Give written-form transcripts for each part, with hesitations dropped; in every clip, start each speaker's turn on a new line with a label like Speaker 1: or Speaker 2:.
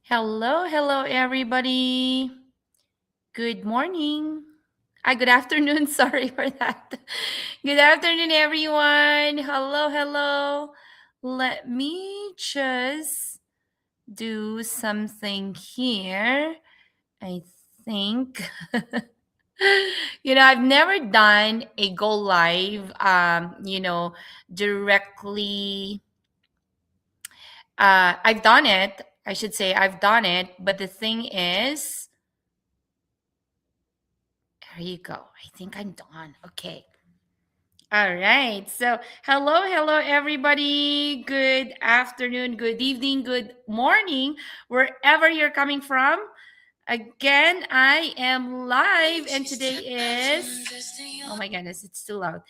Speaker 1: Hello, hello, everybody. Good morning. Good afternoon. Sorry for that. Good afternoon, everyone. Hello, hello. Let me just do something here. I think, I've never done a go live, directly. I've done it. I should say I've done it. But the thing is, there you go. I think I'm done. Okay. All right. So, hello, hello, everybody. Good afternoon, good evening, good morning, wherever you're coming from. Again, I am live, and today is, oh my goodness, it's too loud.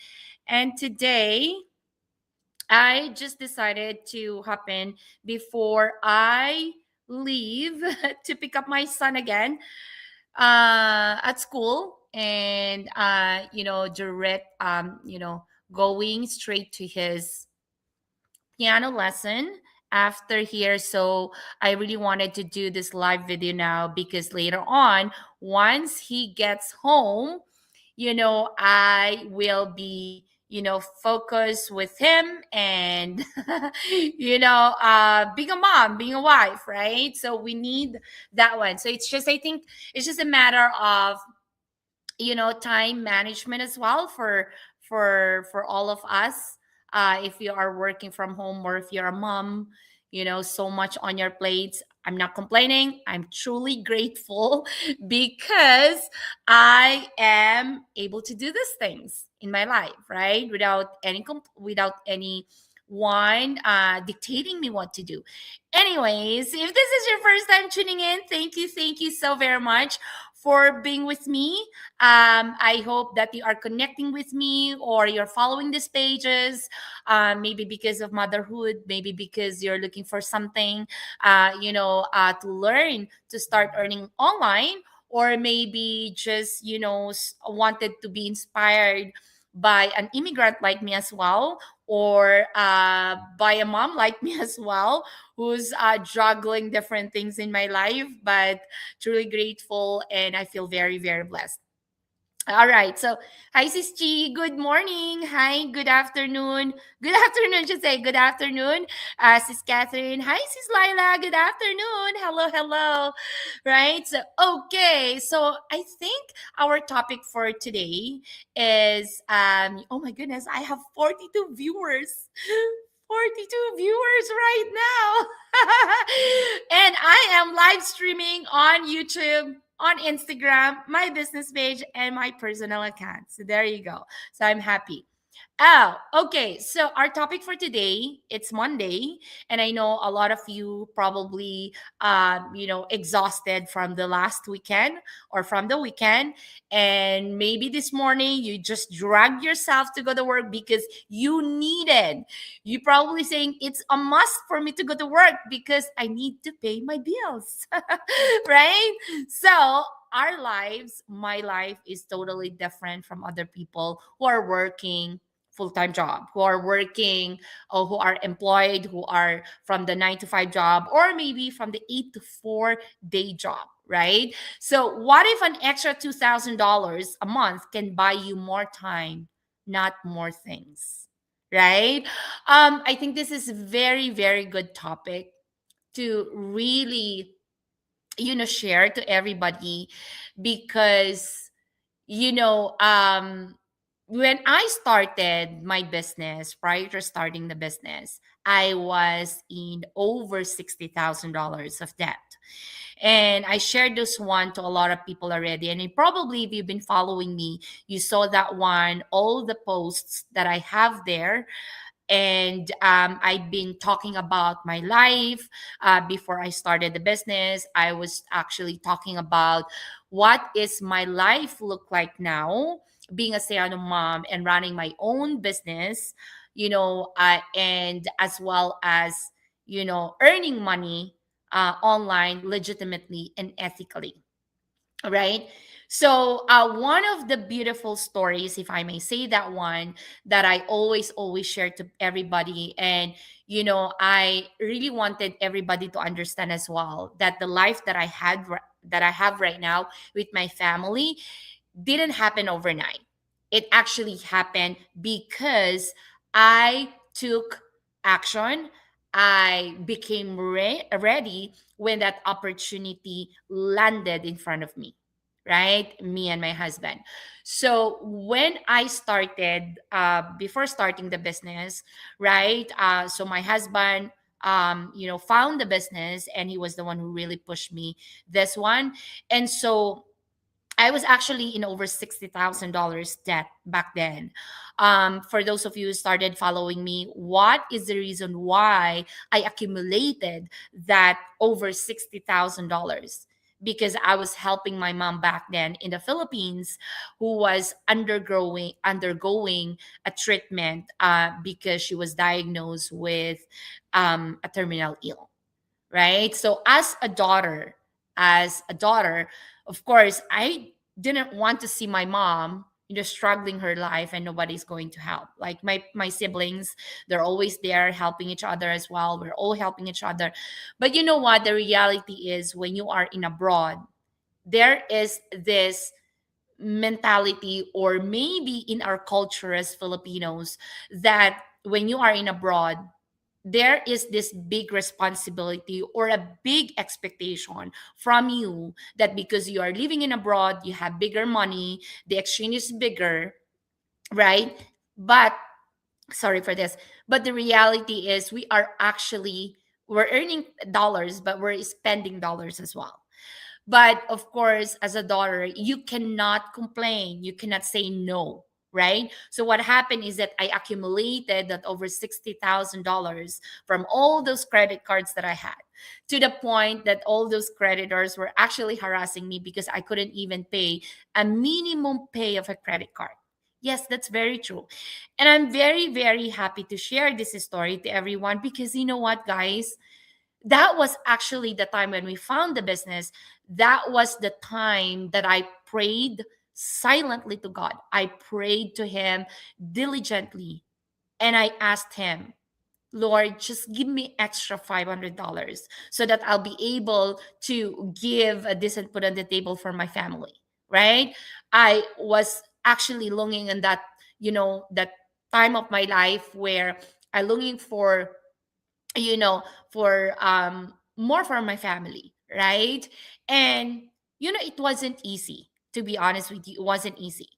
Speaker 1: And today, I just decided to hop in before I leave to pick up my son again at school, and direct going straight to his piano lesson after here. So I really wanted to do this live video now because later on, once he gets home, I will be focused with him, and being a mom, being a wife, right? So we need that one. So it's just, I think it's just a matter of time management as well for all of us, if you are working from home or if you're a mom, so much on your plates. I'm not complaining, I'm truly grateful because I am able to do these things in my life, right, without any one dictating me what to do. Anyways, if this is your first time tuning in, thank you so very much for being with me. I hope that you are connecting with me or you're following these pages, maybe because of motherhood, maybe because you're looking for something, to learn to start earning online, or maybe just, wanted to be inspired by an immigrant like me as well, or by a mom like me as well, who's juggling different things in my life, but truly grateful, and I feel very, very blessed. All right. So, hi, Sis G. Good morning. Hi. Good afternoon. Good afternoon. Should say good afternoon, Sis Catherine. Hi, Sis Lila. Good afternoon. Hello, hello. Right. So, okay. So, I think our topic for today is, oh my goodness, I have 42 viewers. 42 viewers right now. And I am live streaming on YouTube, on Instagram, my business page, and my personal account. So there you go. So I'm happy. Oh, okay. So our topic for today, it's Monday, and I know a lot of you probably, exhausted from the last weekend or from the weekend, and maybe this morning you just dragged yourself to go to work because you needed. You probably saying it's a must for me to go to work because I need to pay my bills, right? So our lives, my life is totally different from other people who are working full-time job, who are working, or who are employed, who are from the 9 to 5 job, or maybe from the 8 to 4 day job, right? So what if an extra $2,000 a month can buy you more time, not more things, right? I think this is a very, very good topic to really, share to everybody, because you know um when I started my business, prior to starting the business, I was in over $60,000 of debt. And I shared this one to a lot of people already. And probably, if you've been following me, you saw that one, all the posts that I have there. And I've been talking about my life. Before I started the business, I was actually talking about what is my life look like now, being a stay-at-home mom and running my own business, and as well as, earning money online legitimately and ethically, right? So, one of the beautiful stories, if I may say that one, that I always share to everybody, and I really wanted everybody to understand as well, that the life that that I have right now with my family didn't happen overnight. It actually happened because I took action. I became ready when that opportunity landed in front of me, right? Me and my husband. So when I started, before starting the business, right? So my husband, found the business, and he was the one who really pushed me this one. And so I was actually in over $60,000 debt back then. For those of you who started following me, what is the reason why I accumulated that over $60,000? Because I was helping my mom back then in the Philippines, who was undergoing a treatment, because she was diagnosed with a terminal ill, right? So as a daughter, of course, I didn't want to see my mom, struggling her life and nobody's going to help. Like my siblings, they're always there helping each other as well. We're all helping each other. But you know what? The reality is, when you are in abroad, there is this mentality, or maybe in our culture as Filipinos, that when you are in abroad, there is this big responsibility or a big expectation from you, that because you are living in abroad, you have bigger money, the exchange is bigger, right? But sorry for this, but the reality is, we're earning dollars, but we're spending dollars as well. But of course, as a daughter, you cannot complain. You cannot say no, right? So what happened is that I accumulated that over $60,000 from all those credit cards that I had, to the point that all those creditors were actually harassing me because I couldn't even pay a minimum pay of a credit card. Yes, that's very true. And I'm very, very happy to share this story to everyone, because you know what, guys? That was actually the time when we found the business. That was the time that I prayed silently to God. I prayed to Him diligently, and I asked Him, Lord, just give me extra $500 so that I'll be able to give a decent food on the table for my family, right? I was actually longing in that time of my life where I longing you know for more for my family, right? And it wasn't easy, to be honest with you. It wasn't easy.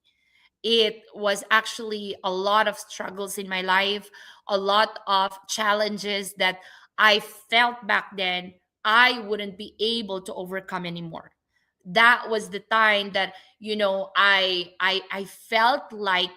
Speaker 1: It was actually a lot of struggles in my life, a lot of challenges that I felt back then I wouldn't be able to overcome anymore. That was the time that I felt like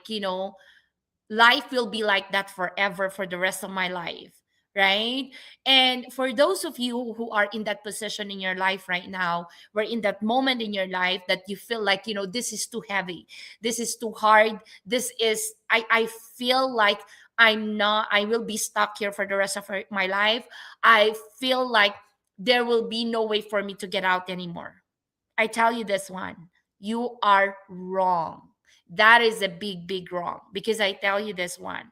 Speaker 1: life will be like that forever, for the rest of my life, right? And for those of you who are in that position in your life right now, we're in that moment in your life that you feel like, this is too heavy, this is too hard, this is I feel like I will be stuck here for the rest of my life. I feel like there will be no way for me to get out anymore. I tell you this one, you are wrong. That is a big, big wrong. Because I tell you this one,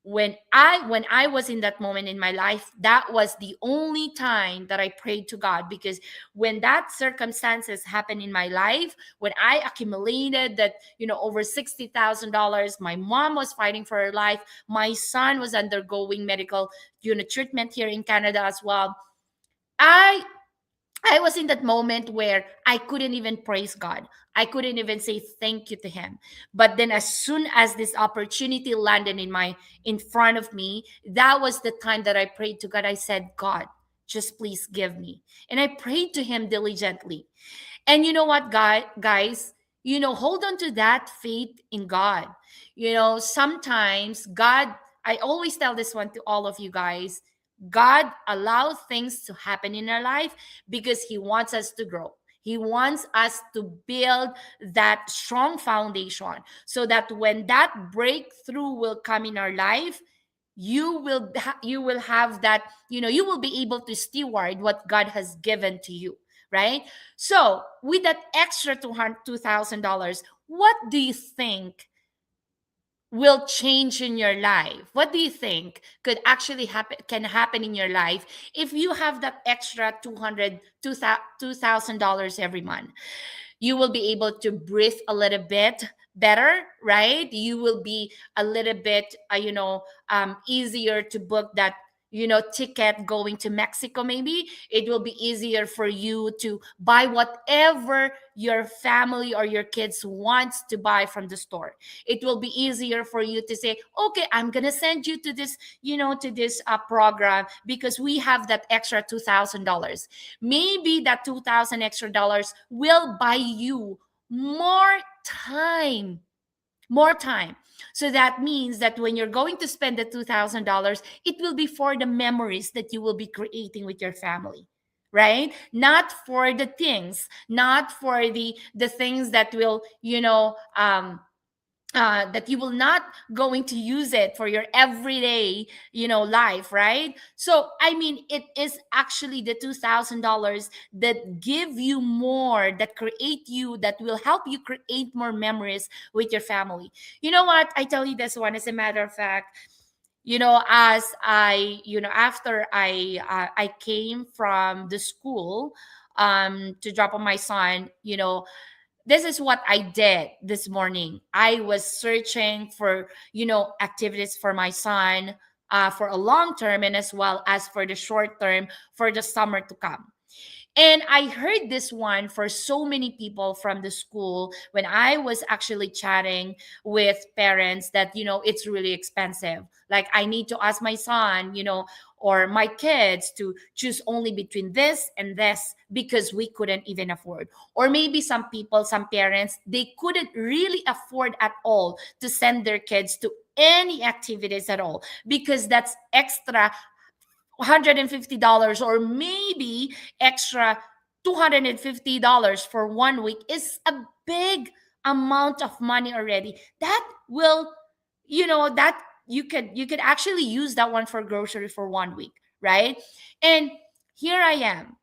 Speaker 1: when I was in that moment in my life, that was the only time that I prayed to God. Because when that circumstances happened in my life, when I accumulated that, over $60,000, my mom was fighting for her life, my son was undergoing medical, treatment here in Canada as well. I I was in that moment where I couldn't even praise God. I couldn't even say thank you to him. But then as soon as this opportunity landed in front of me, that was the time that I prayed to God. I said, God, just please give me. And I prayed to him diligently. And you know what, guys, hold on to that faith in God. Sometimes God, I always tell this one to all of you guys, God allows things to happen in our life because He wants us to grow. He wants us to build that strong foundation so that when that breakthrough will come in our life, you will have that, you will be able to steward what God has given to you, right? So with that extra $2,000, what do you think will change in your life? What do you think could actually happen, can happen in your life if you have that extra $2,000 every month? You will be able to breathe a little bit better, right? You will be a little bit easier to book that ticket going to Mexico. Maybe it will be easier for you to buy whatever your family or your kids wants to buy from the store. It will be easier for you to say, okay, I'm gonna send you to this program because we have that extra $2,000. Maybe that 2,000 extra dollars will buy you more time, more time. So that means that when you're going to spend the $2,000, it will be for the memories that you will be creating with your family, right? Not for the things, not for the things that will that you will not going to use it for your everyday life, right? So I mean, it is actually the $2,000 that give you more, that create you, that will help you create more memories with your family. You know what, I tell you this one, as a matter of fact, as I after I came from the school to drop on my son, this is what I did this morning. I was searching for, activities for my son, for a long term and as well as for the short term for the summer to come. And I heard this one for so many people from the school when I was actually chatting with parents that, it's really expensive. Like, I need to ask my son, or my kids to choose only between this and this because we couldn't even afford. Or maybe some people, some parents, they couldn't really afford at all to send their kids to any activities at all because that's extra $150, or maybe extra $250 for 1 week is a big amount of money already. That will, that you could actually use that one for grocery for 1 week, right? And here I am,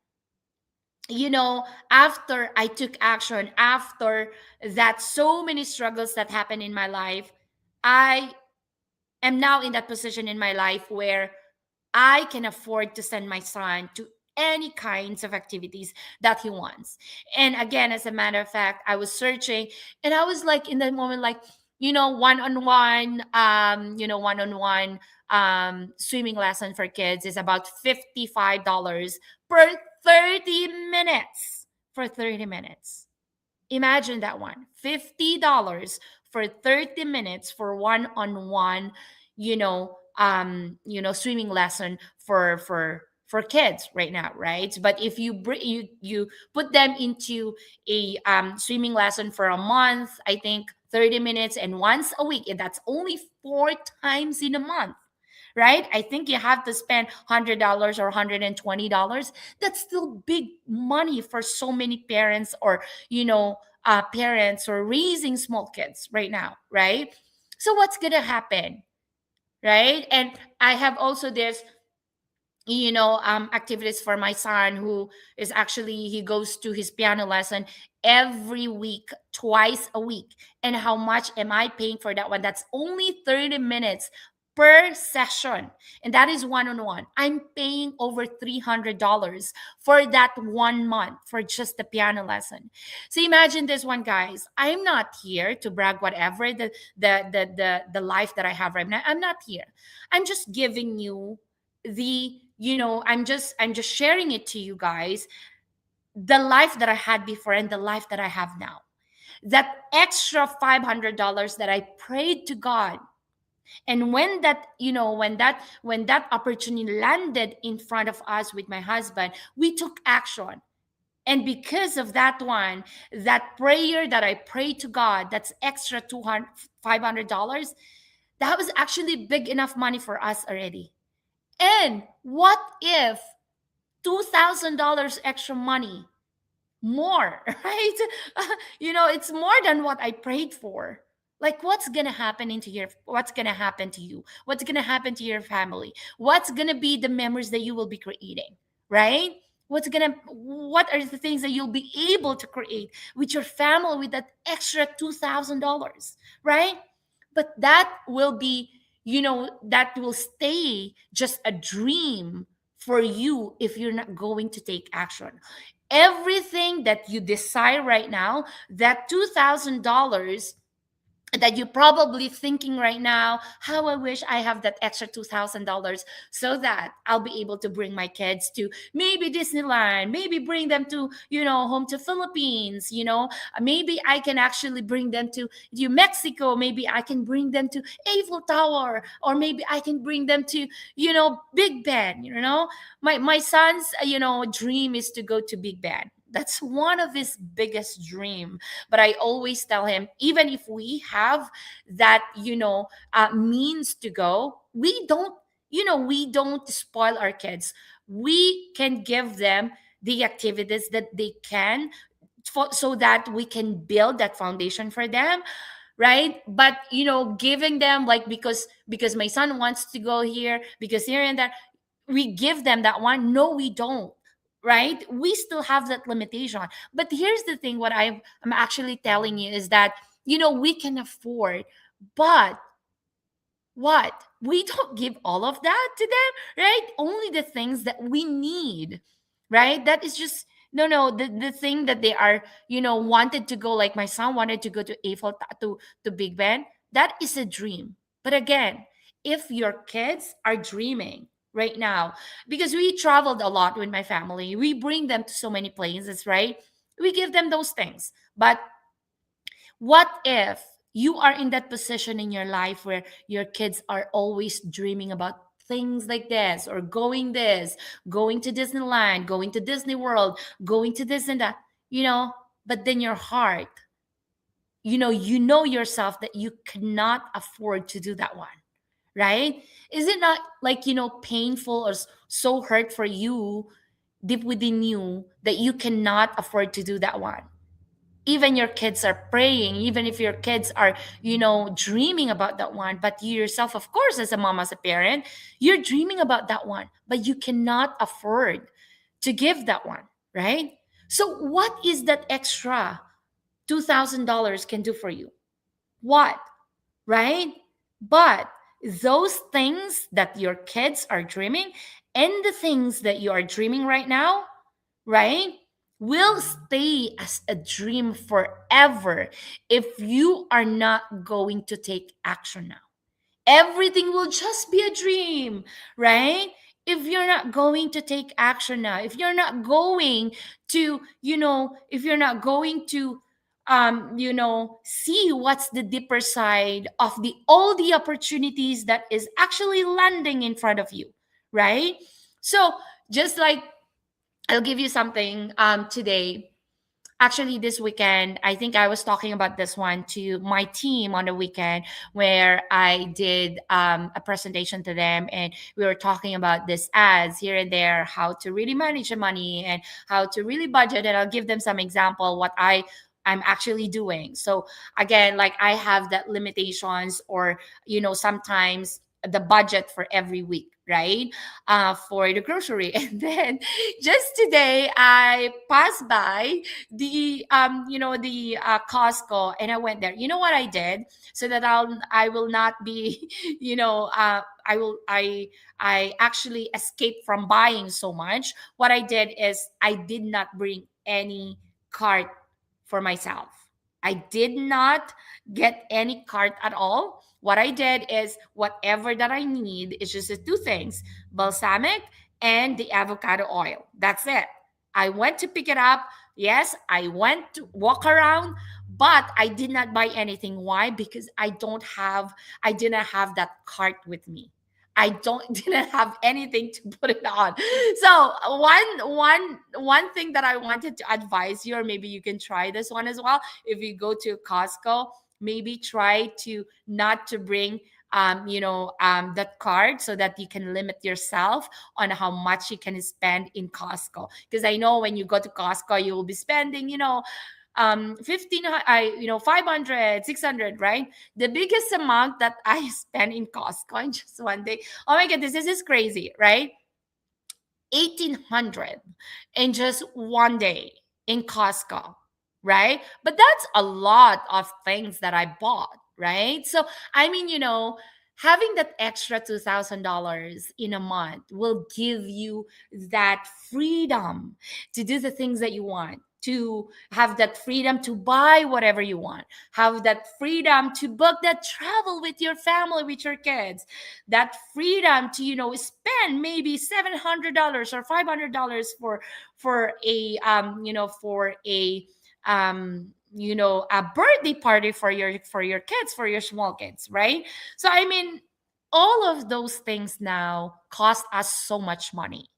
Speaker 1: after I took action, after that, so many struggles that happened in my life, I am now in that position in my life where I can afford to send my son to any kinds of activities that he wants. And again, as a matter of fact, I was searching and I was like in that moment, like, one-on-one swimming lesson for kids is about $55 per 30 minutes. For 30 minutes. Imagine that one. $50 for 30 minutes for one-on-one, swimming lesson for kids right now, right? But if you put them into a swimming lesson for a month, I think 30 minutes and once a week, and that's only 4 times in a month, right? I think you have to spend $100 or $120. That's still big money for so many parents, or parents or raising small kids right now, right? So what's gonna happen, right? And I have also this activities for my son, who is actually, he goes to his piano lesson every week, twice a week. And how much am I paying for that one? That's only 30 minutes per session, and that is one-on-one. I'm paying over $300 for that 1 month for just the piano lesson. So imagine this one, guys. I'm not here to brag whatever the life that I have right now. I'm not here. I'm just giving you I'm just sharing it to you guys, the life that I had before and the life that I have now. That extra $500 that I prayed to God, and when that when that opportunity landed in front of us with my husband, we took action. And because of that one, that prayer that I prayed to God, that's extra $500, that was actually big enough money for us already. And what if $2,000 extra money more, right? It's more than what I prayed for. Like, what's gonna happen to you? What's gonna happen to your family? What's gonna be the memories that you will be creating, right? what are the things that you'll be able to create with your family with that extra $2,000, right? But that will be, that will stay just a dream for you if you're not going to take action. Everything that you desire right now, that $2,000 that you're probably thinking right now, how I wish I have that extra $2,000 so that I'll be able to bring my kids to maybe Disneyland, maybe bring them to, home to Philippines, maybe I can actually bring them to Mexico, maybe I can bring them to Eiffel Tower, or maybe I can bring them to, Big Ben, my son's, dream is to go to Big Ben. That's one of his biggest dream. But I always tell him, even if we have that, means to go, we don't spoil our kids. We can give them the activities that they can, so that we can build that foundation for them, right? But giving them, like, because my son wants to go here, because here and there, we give them that one. No, we don't, right? We still have that limitation. But here's the thing, what I'm actually telling you is that, we can afford, but what, we don't give all of that to them, right? Only the things that we need, right? That is just, no, the thing that they are, wanted to go, like my son wanted to go to to Big Ben. That is a dream. But again, if your kids are dreaming right now, because we traveled a lot with my family, we bring them to so many places, right? We give them those things. But what if you are in that position in your life where your kids are always dreaming about things like this, or going to Disneyland, going to Disney World, going to this and that, but then your heart, you know yourself that you cannot afford to do that one, right? Is it not like, painful or so hurt for you deep within you that you cannot afford to do that one? Even your kids are praying, even if your kids are, dreaming about that one, but you yourself, of course, as a mom, as a parent, you're dreaming about that one, but you cannot afford to give that one, right? So what is that extra $2,000 can do for you? What, right? But those things that your kids are dreaming, and the things that you are dreaming right now, right, will stay as a dream forever if you are not going to take action now. Everything will just be a dream, right? If you're not going to take action now, if you're not going to, if you're not going to, see what's the deeper side of the all the opportunities that is actually landing in front of you, right? So just like, I'll give you something today. Actually, this weekend, I think I was talking about this one to my team on the weekend, where I did a presentation to them, and we were talking about this ads here and there, how to really manage the money and how to really budget. And I'll give them some example what I'm actually doing. So again, like, I have that limitations, or sometimes the budget for every week, right? For the grocery. And then just today I passed by the Costco, and I went there. You know what I did, so that I will not be I actually escaped from buying so much. What I did is I did not bring any cart for myself. I did not get any cart at all. What I did is, whatever that I need is just the two things: balsamic and the avocado oil. That's it. I went to pick it up. Yes, I went to walk around, but I did not buy anything. Why? Because I didn't have that cart with me. I don't didn't have anything to put it on. So one thing that I wanted to advise you, or maybe you can try this one as well. If you go to Costco, maybe try to not to bring that card, so that you can limit yourself on how much you can spend in Costco. Because I know when you go to Costco, you will be spending 15 500, 600, right? The biggest amount that I spent in Costco in just one day, oh my god, this is crazy, right? 1800 in just one day in Costco, right? But that's a lot of things that I bought, right? So, I mean, having that extra $2,000 in a month will give you that freedom to do the things that you want, to have that freedom to buy whatever you want, have that freedom to book that travel with your family, with your kids, that freedom to spend maybe $700 or $500 for a birthday party for your kids, for your small kids, right? So I mean, all of those things now cost us so much money.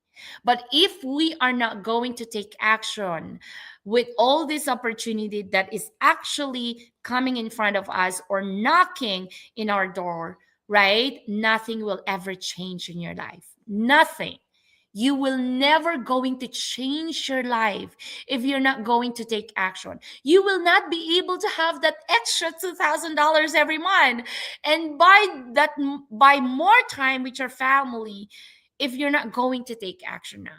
Speaker 1: But if we are not going to take action with all this opportunity that is actually coming in front of us or knocking in our door, right? Nothing will ever change in your life. Nothing. You will never going to change your life if you're not going to take action. You will not be able to have that extra $2,000 every month and buy more time with your family if you're not going to take action now.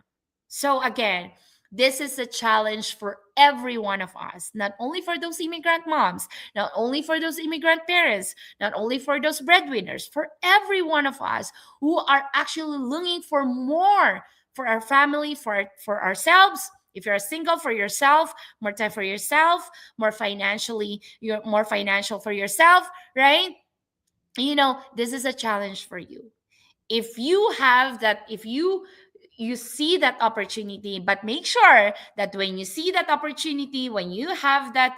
Speaker 1: So again, this is a challenge for every one of us, not only for those immigrant moms, not only for those immigrant parents, not only for those breadwinners, for every one of us who are actually looking for more for our family, for ourselves. If you're single, for yourself, more time for yourself, you're more financial for yourself, right? This is a challenge for you. If you see that opportunity, but make sure that when you see that opportunity, when you have that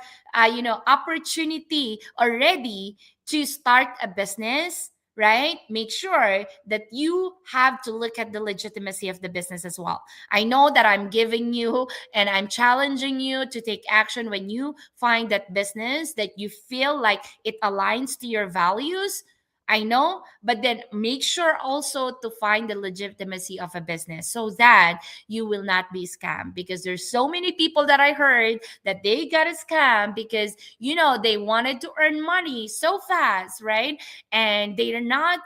Speaker 1: opportunity already to start a business, right, make sure that you have to look at the legitimacy of the business as well. I know that I'm giving you and I'm challenging you to take action when you find that business that you feel like it aligns to your values. I know, but then make sure also to find the legitimacy of a business so that you will not be scammed, because there's so many people that I heard that they got a scam because they wanted to earn money so fast, right? And they didn't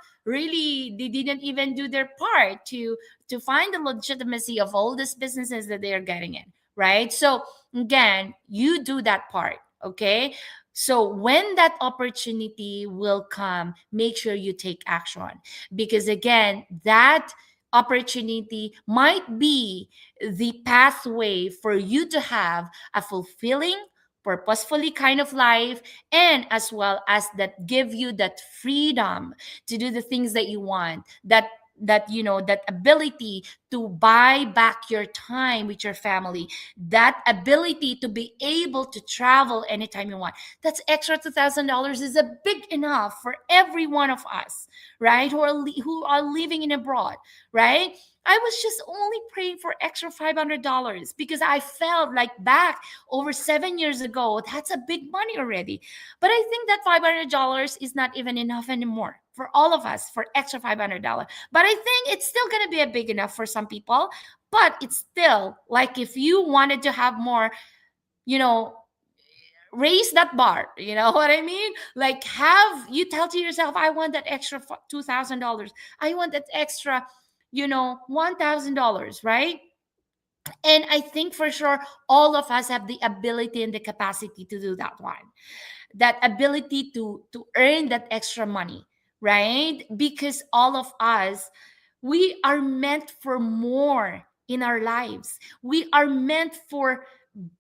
Speaker 1: even do their part to find the legitimacy of all these businesses that they are getting in, right? So again, you do that part, okay? So when that opportunity will come, make sure you take action, because again, that opportunity might be the pathway for you to have a fulfilling, purposefully kind of life, and as well as that give you that freedom to do the things that you want, that ability to buy back your time with your family, that ability to be able to travel anytime you want. That's extra $2,000 is a big enough for every one of us, right? Who are living in abroad, right? I was just only praying for extra $500 because I felt like back over 7 years ago, that's a big money already. But I think that $500 is not even enough anymore for all of us for extra $500. But I think it's still going to be a big enough for some people. But it's still like if you wanted to have more, you know, raise that bar. You know what I mean? Like have you tell to yourself, I want that extra $2,000. I want that extra, $1,000, right? And I think for sure all of us have the ability and the capacity to do that one, that ability to earn that extra money, right? Because all of us, we are meant for more in our lives. We are meant for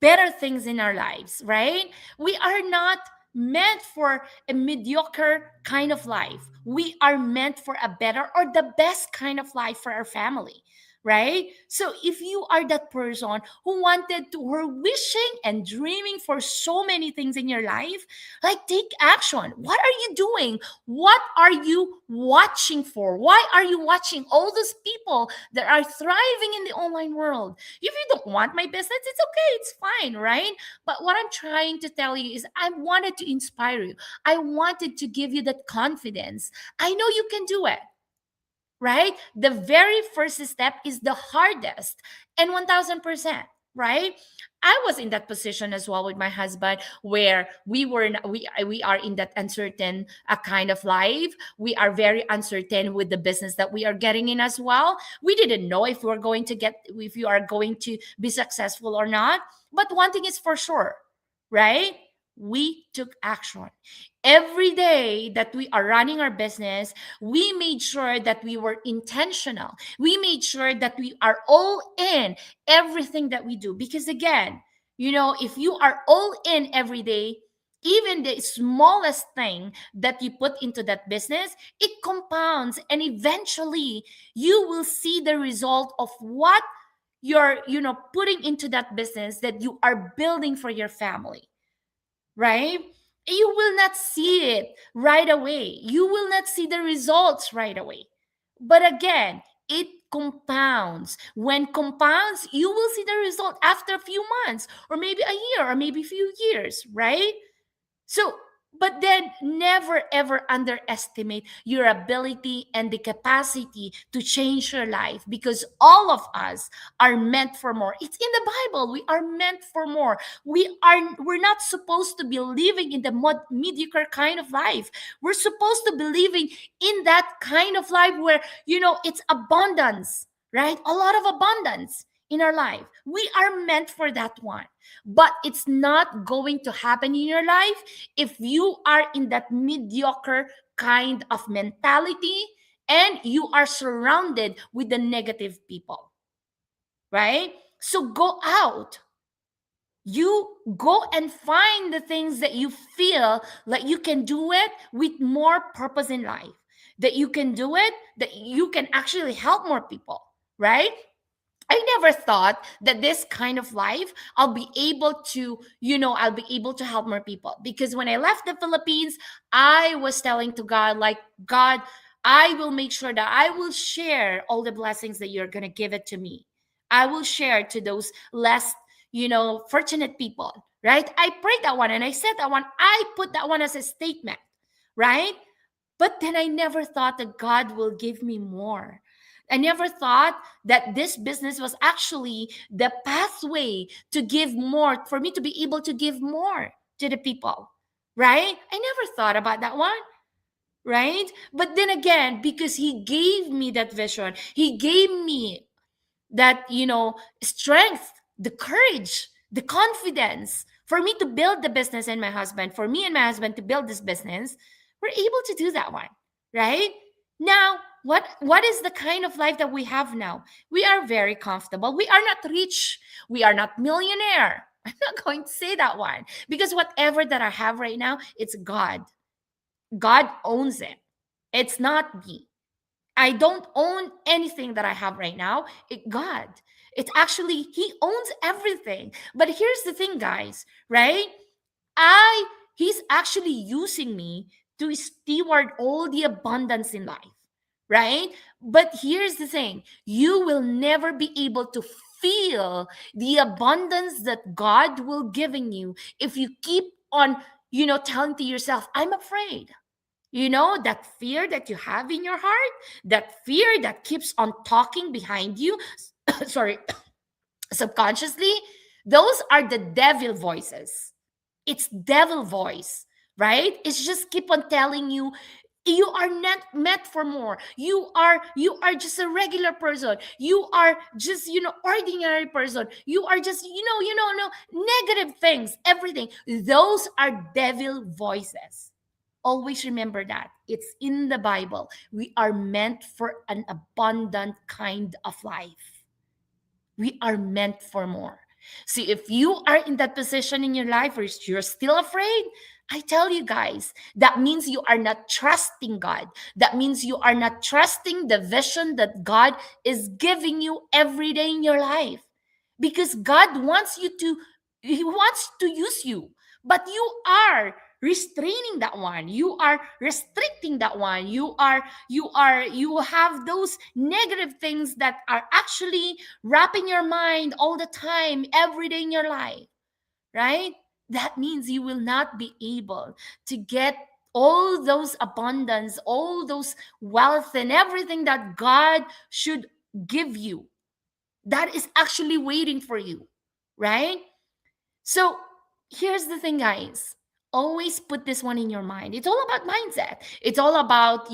Speaker 1: better things in our lives, right? We are not meant for a mediocre kind of life. We are meant for a better or the best kind of life for our family, right? So if you are that person who who wishing and dreaming for so many things in your life, like take action. What are you doing? What are you watching for? Why are you watching all those people that are thriving in the online world? If you don't want my business, it's okay, it's fine, right? But what I'm trying to tell you is I wanted to inspire you. I wanted to give you that confidence. I know you can do it, right? The very first step is the hardest, and 1000%. right? I was in that position as well with my husband, where we are in that uncertain kind of life. We are very uncertain with the business that we are getting in as well. We didn't know if you are going to be successful or not. But one thing is for sure, right? We took action. Every day that we are running our business, we made sure that we were intentional. We made sure that we are all in everything that we do. Because again, if you are all in every day, even the smallest thing that you put into that business, it compounds, and eventually you will see the result of what you're putting into that business that you are building for your family, right? You will not see it right away. You will not see the results right away. But again, it compounds. When compounds, you will see the result after a few months, or maybe a year, or maybe a few years, right? So, but then never ever underestimate your ability and the capacity to change your life, because all of us are meant for more. It's in the Bible. We are meant for more. We're not supposed to be living in the mediocre kind of life. We're supposed to be living in that kind of life where, it's abundance, right? A lot of abundance in our life. We are meant for that one. But it's not going to happen in your life if you are in that mediocre kind of mentality and you are surrounded with the negative people, right? So go out. You go and find the things that you feel like you can do it with more purpose in life, that you can do it, that you can actually help more people, right? I never thought that this kind of life I'll be able to help more people. Because when I left the Philippines, I was telling to God, like, God, I will make sure that I will share all the blessings that you're going to give it to me. I will share to those less, fortunate people, right? I prayed that one and I said that one. I put that one as a statement, right? But then I never thought that God will give me more. I never thought that this business was actually the pathway to give more, for me to be able to give more to the people, right? I never thought about that one, right? But then again, because He gave me that vision, He gave me that, strength, the courage, the confidence for me to build the business, and my husband, for me and my husband to build this business, we're able to do that one, right? Now, what is the kind of life that we have now? We are very comfortable. We are not rich. We are not millionaire. I'm not going to say that one, because whatever that I have right now, it's God. God owns it. It's not me. I don't own anything that I have right now. God. It's actually He owns everything. But here's the thing, guys, right? I He's actually using me to steward all the abundance in life, right? But here's the thing, you will never be able to feel the abundance that God will giving you if you keep on, telling to yourself, I'm afraid. That fear that you have in your heart, that fear that keeps on talking behind you, sorry, subconsciously, those are the devil voices. It's devil voice, right? It's just keep on telling you, you are not meant for more. You are just a regular person. You are just, ordinary person. You are just, no, negative things, everything. Those are devil voices. Always remember that. It's in the Bible. We are meant for an abundant kind of life. We are meant for more. See, if you are in that position in your life where you're still afraid, I tell you guys, that means you are not trusting God. That means you are not trusting the vision that God is giving you every day in your life. Because God wants you to, He wants to use you, but you are restraining that one. You are restricting that one. You have those negative things that are actually wrapping your mind all the time, every day in your life, right? That means you will not be able to get all those abundance, all those wealth, and everything that God should give you. That is actually waiting for you. right? So here's the thing, guys. Always put this one in your mind. It's all about mindset. It's all about,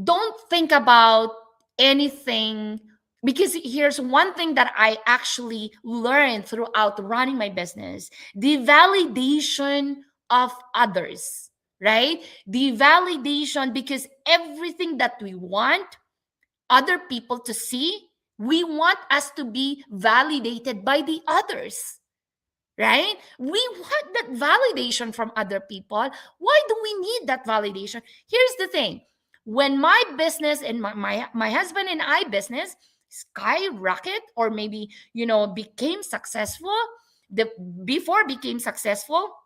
Speaker 1: don't think about anything, because here's one thing that I actually learned throughout running my business: the validation of others, right? The validation, because everything that we want other people to see, we want us to be validated by the others, right? We want that validation from other people. Why do we need that validation? Here's the thing: when my business and my husband and I business skyrocket, or maybe became successful, the before became successful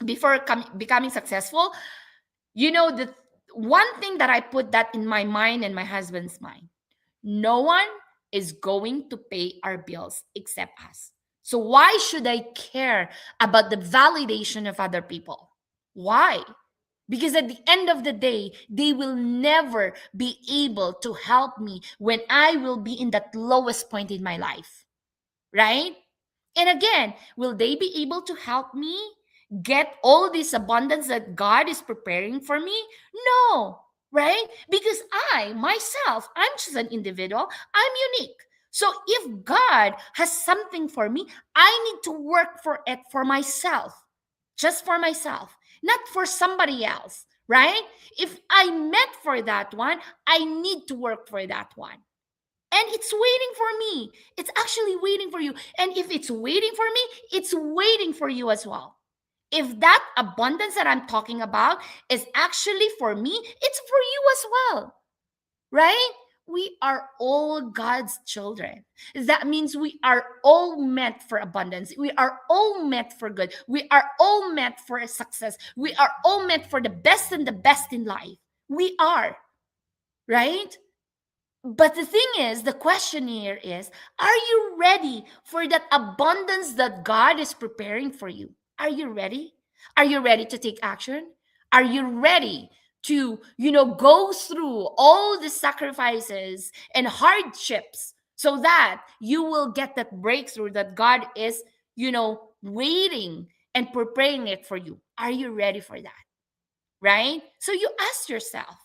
Speaker 1: before becoming successful, the one thing that I put that in my mind and my husband's mind: no one is going to pay our bills except us. So why should I care about the validation of other people? Why? Because at the end of the day, they will never be able to help me when I will be in that lowest point in my life, right? And again, will they be able to help me get all this abundance that God is preparing for me? No, right? Because I'm just an individual, I'm unique. So if God has something for me, I need to work for it for myself, just for myself, not for somebody else, right? If I meant for that one, I need to work for that one. And it's waiting for me. It's actually waiting for you. And if it's waiting for me, it's waiting for you as well. If that abundance that I'm talking about is actually for me, it's for you as well, right? We are all God's children. That means we are all meant for abundance. We are all meant for good. We are all meant for success. We are all meant for the best and the best in life. We are, right? But the thing is, the question here is, are you ready for that abundance that God is preparing for you? Are you ready? Are you ready to take action? Are you ready to, go through all the sacrifices and hardships so that you will get that breakthrough that God is, waiting and preparing it for you? Are you ready for that? Right? So you ask yourself,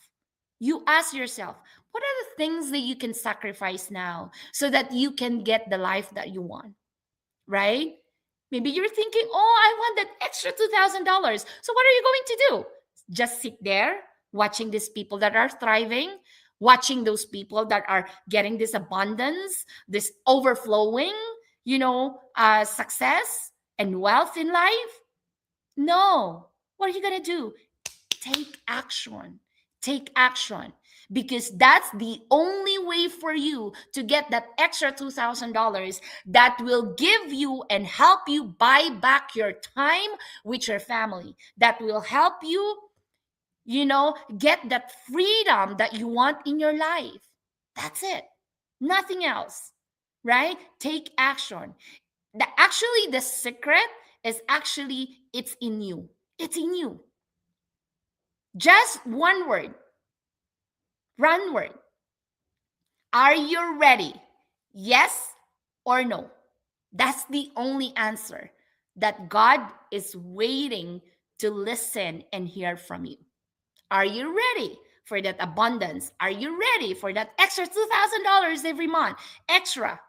Speaker 1: what are the things that you can sacrifice now so that you can get the life that you want, right? Maybe you're thinking, oh, I want that extra $2,000. So what are you going to do? Just sit there watching these people that are thriving, watching those people that are getting this abundance, this overflowing, success and wealth in life? No. What are you going to do? Take action. Take action. Because that's the only way for you to get that extra $2,000 that will give you and help you buy back your time with your family. That will help you, get that freedom that you want in your life. That's it. Nothing else. Right? Take action. The secret is actually, it's in you. It's in you. Just one word. One word. Are you ready? Yes or no? That's the only answer that God is waiting to listen and hear from you. Are you ready for that abundance? Are you ready for that extra $2,000 every month? Extra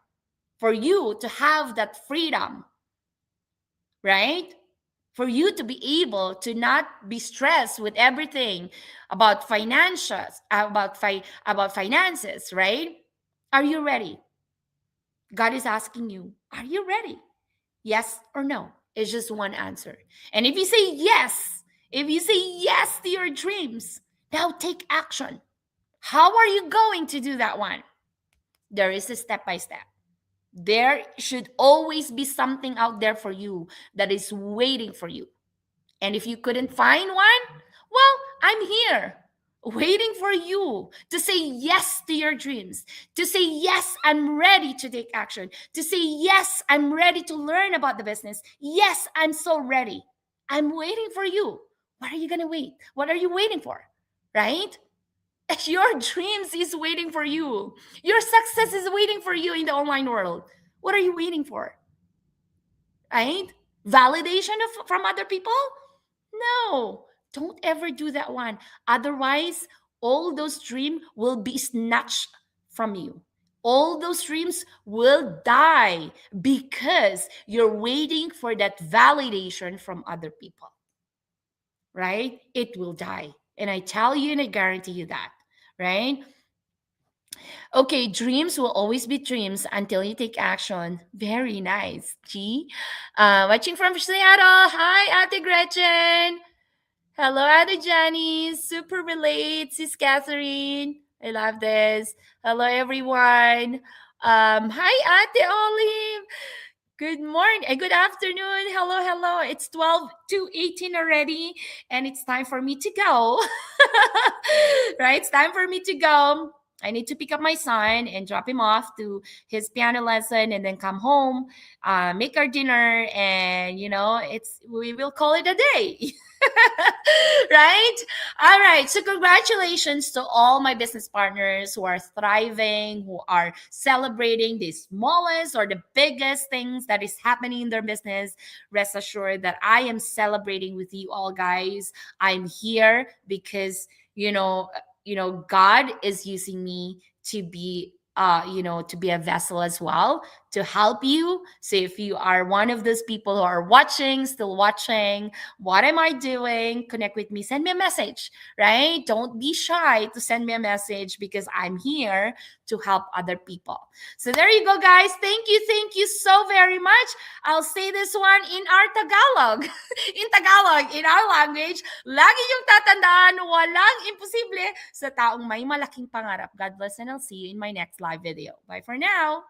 Speaker 1: for you to have that freedom, right? For you to be able to not be stressed with everything about about finances, right? Are you ready? God is asking you, are you ready? Yes or no? It's just one answer. And if you say yes to your dreams, now take action. How are you going to do that one? There is a step by step. There should always be something out there for you that is waiting for you. And if you couldn't find one, well, I'm here waiting for you to say yes to your dreams, to say yes, I'm ready to take action, to say yes, I'm ready to learn about the business. Yes, I'm so ready. I'm waiting for you. What are you going to wait? What are you waiting for? Right? Your dreams is waiting for you. Your success is waiting for you in the online world. What are you waiting for? right? Validation from other people? No, don't ever do that one. Otherwise, all those dreams will be snatched from you. All those dreams will die because you're waiting for that validation from other people, right? It will die. And I tell you and I guarantee you that, right? Okay, dreams will always be dreams until you take action. Very nice. G. Watching from Seattle. Hi, Ate Gretchen. Hello, Ate Jenny. Super relate, Sis Catherine. I love this. Hello, everyone. Hi, Ate Olive. Good morning. Good afternoon. Hello, hello. It's 12 to 18 already, and it's time for me to go. Right? It's time for me to go. I need to pick up my son and drop him off to his piano lesson and then come home, make our dinner, and we will call it a day. Right? All right. So, congratulations to all my business partners who are thriving, who are celebrating the smallest or the biggest things that is happening in their business. Rest assured that I am celebrating with you all, guys. I'm here because, God is using me to be to be a vessel as well to help you. So if you are one of those people who are still watching, what am I doing? Connect with me, send me a message, right? Don't be shy to send me a message because I'm here to help other people. So there you go, guys. Thank you so very much. I'll say this one in our Tagalog. In Tagalog, in our language, lagi yung tatandaan, walang imposible sa taong may malaking pangarap. God bless and I'll see you in my next live video. Bye for now.